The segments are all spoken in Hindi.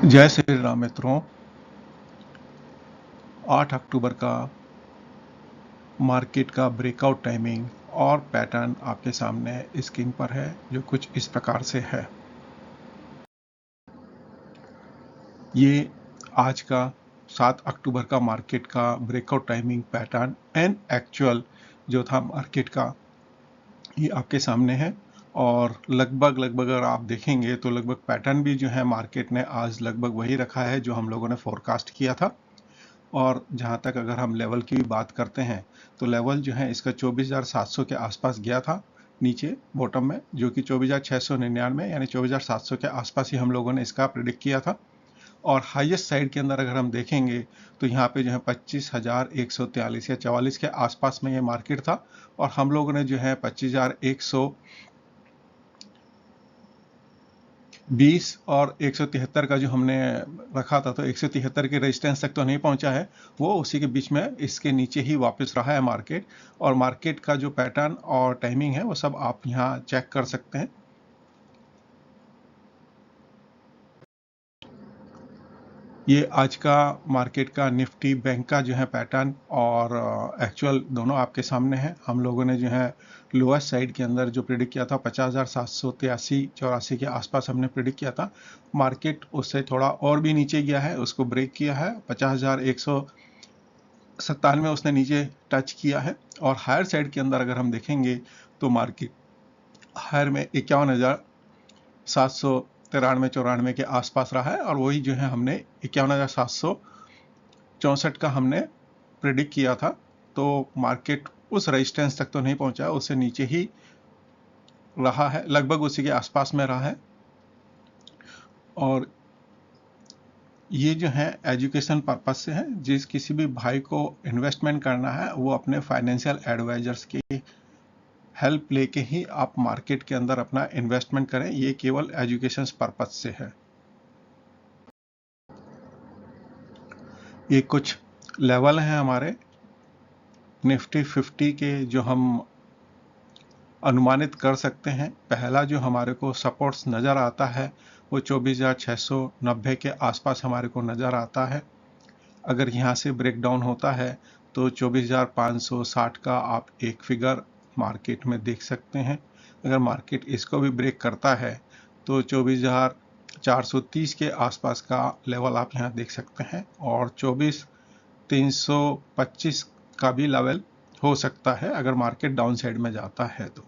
जय श्री राम मित्रों। 8 अक्टूबर का मार्केट का ब्रेकआउट टाइमिंग और पैटर्न आपके सामने स्क्रीन पर है, जो कुछ इस प्रकार से है। ये आज का 7 अक्टूबर का मार्केट का breakout timing pattern and actual जो था मार्केट का, ये आपके सामने है। और लगभग अगर आप देखेंगे तो लगभग पैटर्न भी जो है मार्केट ने आज लगभग वही रखा है जो हम लोगों ने फोरकास्ट किया था। और जहाँ तक अगर हम लेवल की भी बात करते हैं तो लेवल जो है इसका 24,700 के आसपास गया था नीचे बॉटम में, जो कि 24,699 यानी 24,700 के आसपास ही हम लोगों ने इसका प्रिडिक्ट किया था। और हाईएस्ट साइड के अंदर अगर हम देखेंगे तो यहाँ पे जो है 25,143 या 44 के आसपास में ये मार्केट था। और हम लोगों ने जो है 25,120 और 173 का जो हमने रखा था, तो 173 के रेजिस्टेंस तक तो नहीं पहुंचा है, वो उसी के बीच में इसके नीचे ही वापस रहा है मार्केट। और मार्केट का जो पैटर्न और टाइमिंग है वो सब आप यहाँ चेक कर सकते हैं। ये आज का मार्केट का निफ्टी बैंक का जो है पैटर्न और एक्चुअल दोनों आपके सामने है। हम लोगों ने जो है लोएस्ट साइड के अंदर जो प्रिडिक्ट किया था 50,783-84 के आसपास हमने प्रिडिक्ट किया था। मार्केट उससे थोड़ा और भी नीचे गया है, उसको ब्रेक किया है, 50,197 उसने नीचे टच किया है। और हायर साइड के अंदर अगर हम देखेंगे तो मार्केट हायर में 51,793-94 के आसपास रहा है। और वही जो है हमने 51,764 का हमने प्रिडिक्ट किया था। तो मार्केट उस रेजिस्टेंस तक तो नहीं पहुंचा, उससे नीचे ही रहा है, लगभग उसी के आसपास में रहा है। और ये जो है एजुकेशन पर्पस से है, जिस किसी भी भाई को इन्वेस्टमेंट करना है वो अपने फाइनेंशियल एडवाइजर्स की हेल्प लेके ही आप मार्केट के अंदर अपना इन्वेस्टमेंट करें। ये केवल एजुकेशन पर्पस से है। ये कुछ लेवल हैं हमारे निफ्टी 50 के जो हम अनुमानित कर सकते हैं। पहला जो हमारे को सपोर्ट्स नज़र आता है वो 24,690 के आसपास हमारे को नज़र आता है। अगर यहाँ से ब्रेक डाउन होता है तो 24,560 का आप एक फिगर मार्केट में देख सकते हैं। अगर मार्केट इसको भी ब्रेक करता है तो 24,430 के आसपास का लेवल आप यहाँ देख सकते हैं। और 24,325 का भी लेवल हो सकता है अगर मार्केट डाउन साइड में जाता है तो।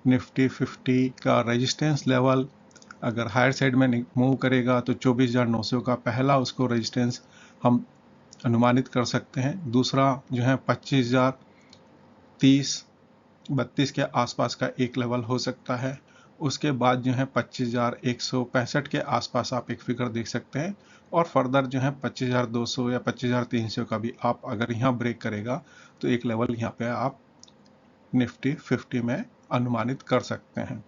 निफ्टी 50 का रेजिस्टेंस लेवल अगर हायर साइड में मूव करेगा तो 24,900 का पहला उसको रेजिस्टेंस हम अनुमानित कर सकते हैं। दूसरा जो है 25,030-32 के आसपास का एक लेवल हो सकता है। उसके बाद जो है 25,165 के आसपास आप एक फिगर देख सकते हैं। और फर्दर जो है 25,200 या 25,300 का भी आप अगर यहाँ ब्रेक करेगा तो एक लेवल यहाँ पे आप निफ्टी 50 में अनुमानित कर सकते हैं।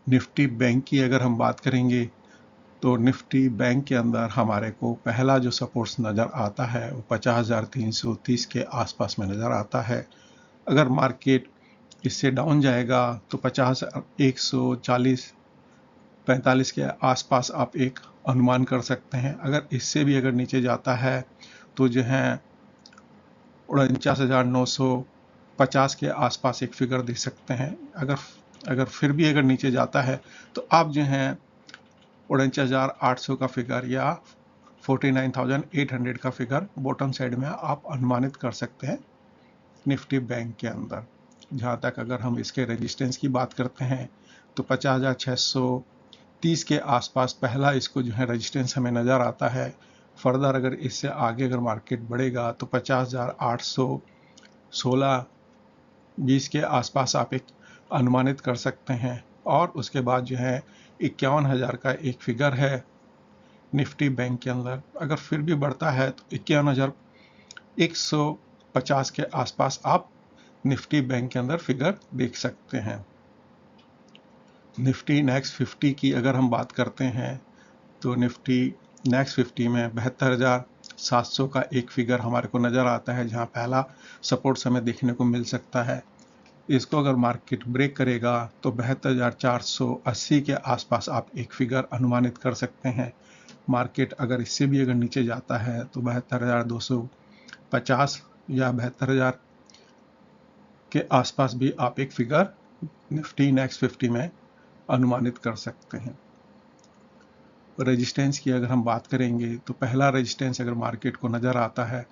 निफ्टी बैंक की अगर हम बात करेंगे तो निफ्टी बैंक के अंदर हमारे को पहला जो सपोर्ट्स नज़र आता है वो 50,330 के आसपास में नज़र आता है। अगर मार्केट इससे डाउन जाएगा तो 50,140-45 के आसपास आप एक अनुमान कर सकते हैं। अगर इससे भी अगर नीचे जाता है तो जो है 49,950 के आसपास एक फिगर देख सकते हैं। अगर फिर भी अगर नीचे जाता है तो आप जो है 49,800 का फिगर या 49,800 का फिगर बॉटम साइड में आप अनुमानित कर सकते हैं निफ्टी बैंक के अंदर। जहाँ तक अगर हम इसके रेजिस्टेंस की बात करते हैं तो 50,630 के आसपास पहला इसको जो है रेजिस्टेंस हमें नज़र आता है। फर्दर अगर इससे आगे अगर मार्केट बढ़ेगा तो 50,816-20 के आसपास आप एक अनुमानित कर सकते हैं। और उसके बाद जो है 51,000 का एक फिगर है निफ्टी बैंक के अंदर। अगर फिर भी बढ़ता है तो 51,150 के आसपास आप निफ्टी बैंक के अंदर फिगर देख सकते हैं। निफ्टी नेक्स्ट 50 की अगर हम बात करते हैं तो निफ्टी नेक्स्ट 50 में 72,700 का एक फिगर हमारे को नज़र आता है, जहां पहला सपोर्ट्स हमें देखने को मिल सकता है। इसको अगर मार्केट ब्रेक करेगा तो 72,480 के आसपास आप एक फिगर अनुमानित कर सकते हैं। मार्केट अगर इससे भी अगर नीचे जाता है तो 72,250 या 72,000 के आसपास भी आप एक फिगर निफ्टी नेक्स्ट 50 में अनुमानित कर सकते हैं। रेजिस्टेंस की अगर हम बात करेंगे तो पहला रेजिस्टेंस अगर मार्केट को नज़र आता है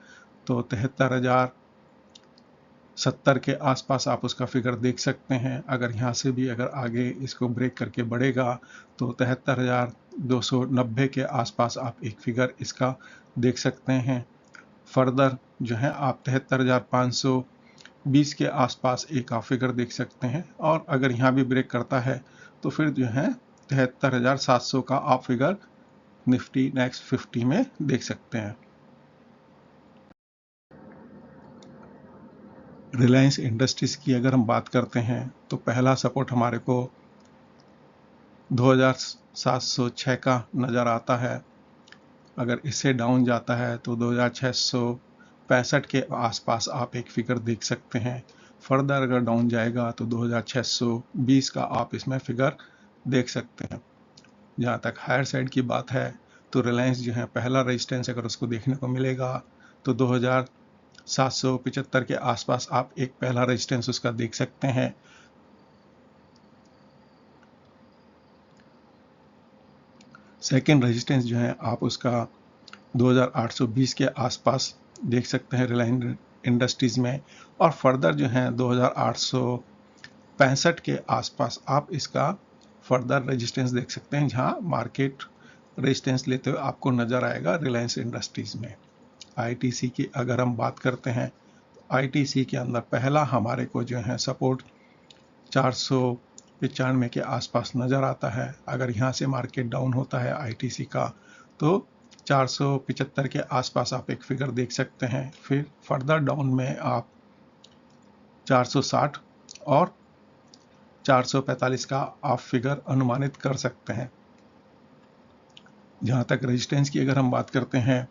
तो 73,070 के आसपास आप उसका फिगर देख सकते हैं। अगर यहाँ से भी अगर आगे इसको ब्रेक करके बढ़ेगा तो 73,290 के आसपास आप एक फिगर इसका देख सकते हैं। फर्दर जो है आप 73,520 के आसपास एक आप फिगर देख सकते हैं, और अगर यहाँ भी ब्रेक करता है तो फिर जो है 73,700 का आप फिगर निफ्टी नेक्स्ट 50 में देख सकते हैं। रिलायंस इंडस्ट्रीज की अगर हम बात करते हैं तो पहला सपोर्ट हमारे को 2,706 का नज़र आता है। अगर इससे डाउन जाता है तो 2,665 के आसपास आप एक फिगर देख सकते हैं। फर्दर अगर डाउन जाएगा तो 2,620 का आप इसमें फिगर देख सकते हैं। जहाँ तक हायर साइड की बात है तो रिलायंस जो है पहला रेजिस्टेंस अगर उसको देखने को मिलेगा तो 2,775 के आसपास आप एक पहला रेजिस्टेंस उसका देख सकते हैं। सेकेंड रेजिस्टेंस जो है आप उसका 2,820 के आसपास देख सकते हैं रिलायंस इंडस्ट्रीज में, और फर्दर जो है 2,865 के आसपास आप इसका फर्दर रेजिस्टेंस देख सकते हैं, जहां मार्केट रेजिस्टेंस लेते हुए आपको नजर आएगा रिलायंस इंडस्ट्रीज में। आईटीसी की अगर हम बात करते हैं, आईटीसी के अंदर पहला हमारे को जो है सपोर्ट 495 के आसपास नज़र आता है। अगर यहाँ से मार्केट डाउन होता है आईटीसी का तो 475 के आसपास आप एक फिगर देख सकते हैं। फिर फर्दर डाउन में आप 460 और 445 का आप फिगर अनुमानित कर सकते हैं। जहाँ तक रेजिस्टेंस की अगर हम बात करते हैं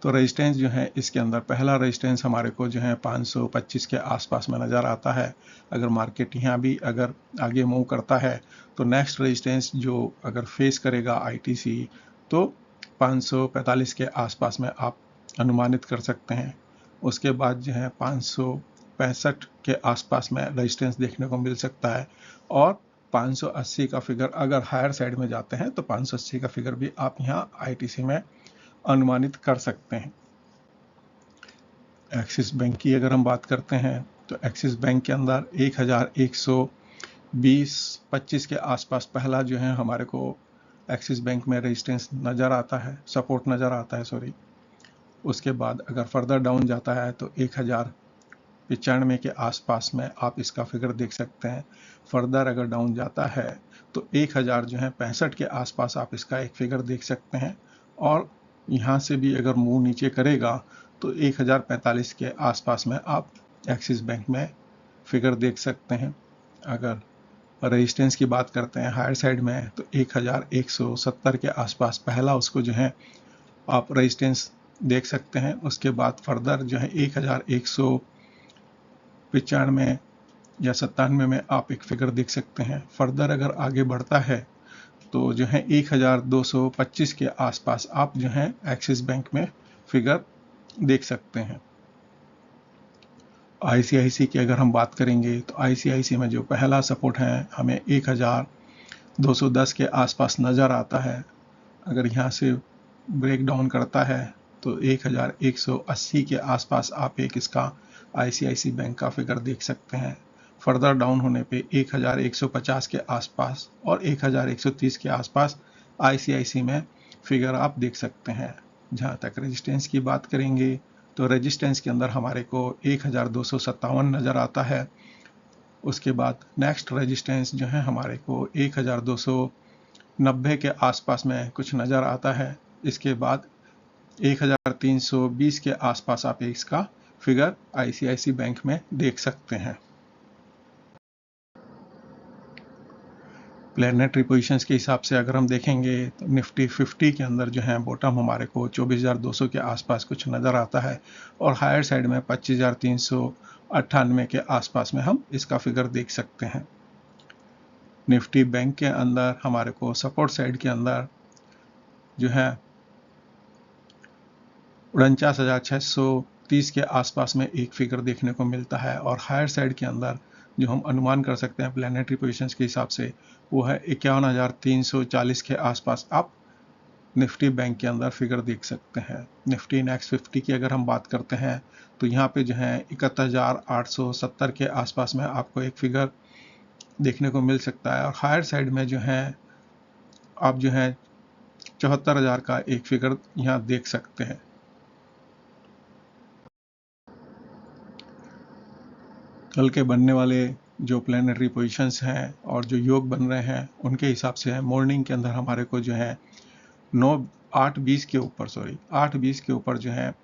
तो रेजिस्टेंस जो है इसके अंदर पहला रेजिस्टेंस हमारे को जो है 525 के आसपास में नज़र आता है। अगर मार्केट यहाँ भी अगर आगे मूव करता है तो नेक्स्ट रेजिस्टेंस जो अगर फेस करेगा आईटीसी तो 545 के आसपास में आप अनुमानित कर सकते हैं। उसके बाद जो है 565 के आसपास में रेजिस्टेंस देखने को मिल सकता है, और 580 का फिगर अगर हायर साइड में जाते हैं तो 580 का फिगर भी आप यहाँ आईटीसी में अनुमानित कर सकते हैं। एक्सिस बैंक की अगर हम बात करते हैं तो एक्सिस बैंक के अंदर 1,120-25 के आसपास पहला जो है हमारे को एक्सिस बैंक में रेजिस्टेंस नज़र आता है, सपोर्ट नज़र आता है सॉरी। उसके बाद अगर फर्दर डाउन जाता है तो 1,095 के आसपास में आप इसका फिगर देख सकते हैं। फर्दर अगर डाउन जाता है तो 1,000 जो है 65 के आसपास आप इसका एक फिगर देख सकते हैं, और यहाँ से भी अगर मूव नीचे करेगा तो 1,045 के आसपास में आप एक्सिस बैंक में फिगर देख सकते हैं। अगर रेजिस्टेंस की बात करते हैं हायर साइड में तो 1,170 के आसपास पहला उसको जो है आप रेजिस्टेंस देख सकते हैं। उसके बाद फर्दर जो है 1,195 या 97 में आप एक फिगर देख सकते हैं। फर्दर अगर आगे बढ़ता है तो जो है 1,225 के आसपास आप जो है एक्सिस बैंक में फिगर देख सकते हैं। आईसीआईसी की अगर हम बात करेंगे तो आईसीआईसी में जो पहला सपोर्ट है हमें 1,210 के आसपास नज़र आता है। अगर यहाँ से ब्रेक डाउन करता है तो 1,180 के आसपास आप एक इसका आईसीआईसी बैंक का फिगर देख सकते हैं। फर्दर डाउन होने पे 1,150 के आसपास और 1,130 के आसपास आईसीआईसी में फिगर आप देख सकते हैं। जहाँ तक रेजिस्टेंस की बात करेंगे तो रेजिस्टेंस के अंदर हमारे को 1,257 नज़र आता है। उसके बाद नेक्स्ट रेजिस्टेंस जो है हमारे को 1,290 के आसपास में कुछ नज़र आता है। इसके बाद 1,320 के आसपास आप इसका फिगर आईसीआईसी बैंक में देख सकते हैं। प्लेनेटरी पोजीशंस के हिसाब से अगर हम देखेंगे तो निफ्टी 50 के अंदर जो है बॉटम हमारे को 24,200 के आसपास कुछ नज़र आता है, और हायर साइड में 25,300 98 के आसपास में हम इसका फिगर देख सकते हैं। निफ्टी बैंक के अंदर हमारे को सपोर्ट साइड के अंदर जो है 49,630 के आसपास में एक फिगर देखने को मिलता है, और हायर साइड के अंदर जो हम अनुमान कर सकते हैं प्लानिटरी पोजीशंस के हिसाब से वो है 51,340 के आसपास आप निफ्टी बैंक के अंदर फिगर देख सकते हैं। निफ्टी नेक्स्ट 50 की अगर हम बात करते हैं तो यहाँ पे जो है 71,870 के आसपास में आपको एक फिगर देखने को मिल सकता है, और हायर साइड में जो है आप जो है 74,000 का एक फिगर यहाँ देख सकते हैं। कल के बनने वाले जो प्लानिटरी पोजीशंस हैं और जो योग बन रहे हैं उनके हिसाब से है मॉर्निंग के अंदर हमारे को जो है 8:20 के ऊपर जो है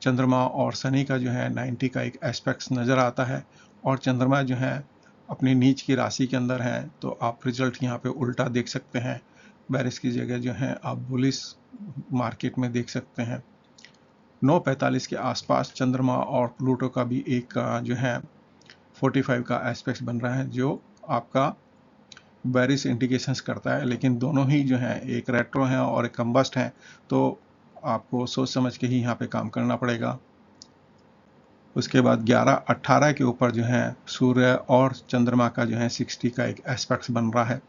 चंद्रमा और शनि का जो है 90 का एक एस्पेक्ट नज़र आता है, और चंद्रमा जो है अपनी नीच की राशि के अंदर है, तो आप रिजल्ट यहाँ पे उल्टा देख सकते हैं। बैरिस की जगह जो है आप बुलिश मार्केट में देख सकते हैं। 9:45 के आसपास चंद्रमा और प्लूटो का भी एक जो है 45 का एस्पेक्ट बन रहा है, जो आपका बैरिस इंडिकेशंस करता है, लेकिन दोनों ही जो है एक रेट्रो है और एक कंबस्ट है, तो आपको सोच समझ के ही यहाँ पे काम करना पड़ेगा। उसके बाद 11:18 के ऊपर जो है सूर्य और चंद्रमा का जो है 60 का एक एस्पेक्ट बन रहा है।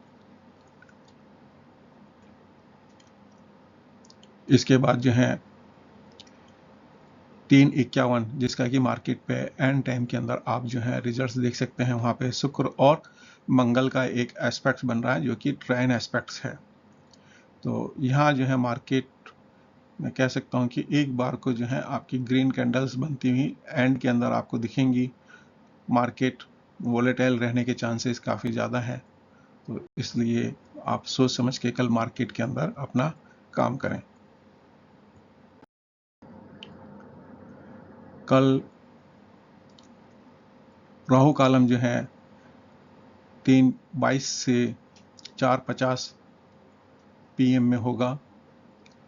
इसके बाद जो है 3:51 जिसका कि मार्केट पे एंड टाइम के अंदर आप जो है रिजल्ट्स देख सकते हैं, वहाँ पे शुक्र और मंगल का एक एस्पेक्ट बन रहा है जो कि ट्राइन एस्पेक्ट्स है। तो यहाँ जो है मार्केट मैं कह सकता हूँ कि एक बार को जो है आपकी ग्रीन कैंडल्स बनती हुई एंड के अंदर आपको दिखेंगी। मार्केट वोलेटाइल रहने के चांसेस काफ़ी ज़्यादा हैं, तो इसलिए आप सोच समझ के कल मार्केट के अंदर अपना काम करें। कल राहु कालम जो है 3:22 से 4:50 PM में होगा।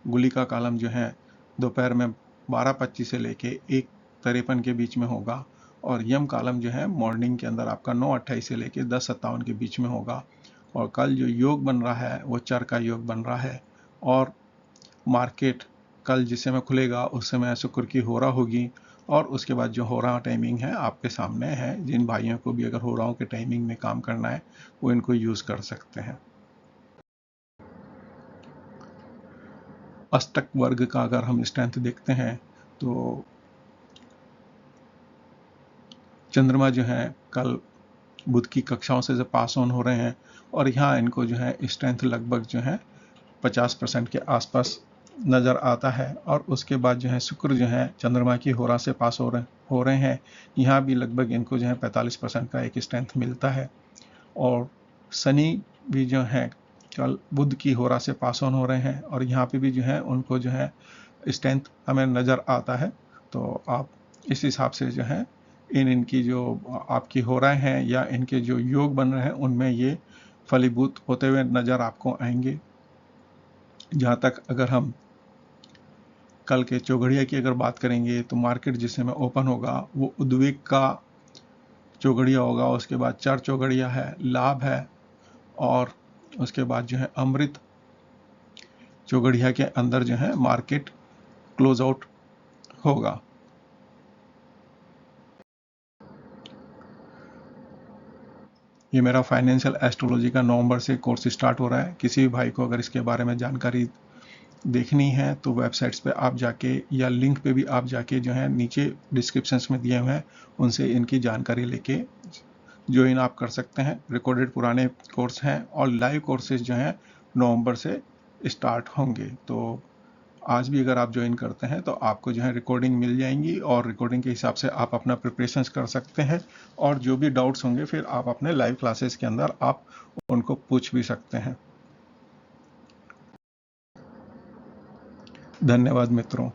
गुली का कालम जो है दोपहर में 12:25 से लेके 1:53 के बीच में होगा, और यम कालम जो है मॉर्निंग के अंदर आपका 9:28 से लेके 10:57 के बीच में होगा। और कल जो योग बन रहा है वो चर का योग बन रहा है, और मार्केट कल जिस समय खुलेगा उस समय शुक्र की होरा होगी, और उसके बाद जो होरा टाइमिंग है आपके सामने है। जिन भाइयों को भी अगर होराओं के टाइमिंग में काम करना है वो इनको यूज़ कर सकते हैं। अष्टक वर्ग का अगर हम स्ट्रेंथ देखते हैं तो चंद्रमा जो है कल बुध की कक्षाओं से जो पास ऑन हो रहे हैं, और यहाँ इनको जो है स्ट्रेंथ लगभग जो है 50% के आसपास नज़र आता है। और उसके बाद जो है शुक्र जो है चंद्रमा की होरा से पास हो रहे हैं, यहाँ भी लगभग इनको जो है 45% का एक स्ट्रेंथ मिलता है। और शनि भी जो है कल बुध की होरा से पास ऑन हो रहे हैं, और यहाँ पे भी जो है उनको जो है स्ट्रेंथ हमें नज़र आता है। तो आप इस हिसाब से जो है इनकी जो आपकी हो रहे हैं या इनके जो योग बन रहे हैं उनमें ये फलीभूत होते हुए नज़र आपको आएंगे। जहाँ तक अगर हम कल के चौघड़िया की अगर बात करेंगे तो मार्केट जिस समय ओपन होगा वो उद्वेग का चौघड़िया होगा, उसके बाद चर चौघड़िया है, लाभ है, और उसके बाद जो है अमृत चौघड़िया के अंदर जो है मार्केट क्लोज आउट होगा। ये मेरा फाइनेंशियल एस्ट्रोलॉजी का नवंबर से कोर्स स्टार्ट हो रहा है। किसी भी भाई को अगर इसके बारे में जानकारी देखनी है तो वेबसाइट्स पे आप जाके या लिंक पे भी आप जाके जो है नीचे डिस्क्रिप्शंस में दिए हुए हैं उनसे इनकी जानकारी लेके ज्वाइन आप कर सकते हैं। रिकॉर्डेड पुराने कोर्स हैं और लाइव कोर्सेज जो हैं नवंबर से स्टार्ट होंगे। तो आज भी अगर आप ज्वाइन करते हैं तो आपको जो है रिकॉर्डिंग मिल जाएंगी, और रिकॉर्डिंग के हिसाब से आप अपना प्रिपरेशंस कर सकते हैं, और जो भी डाउट्स होंगे फिर आप अपने लाइव क्लासेस के अंदर आप उनको पूछ भी सकते हैं। धन्यवाद मित्रों।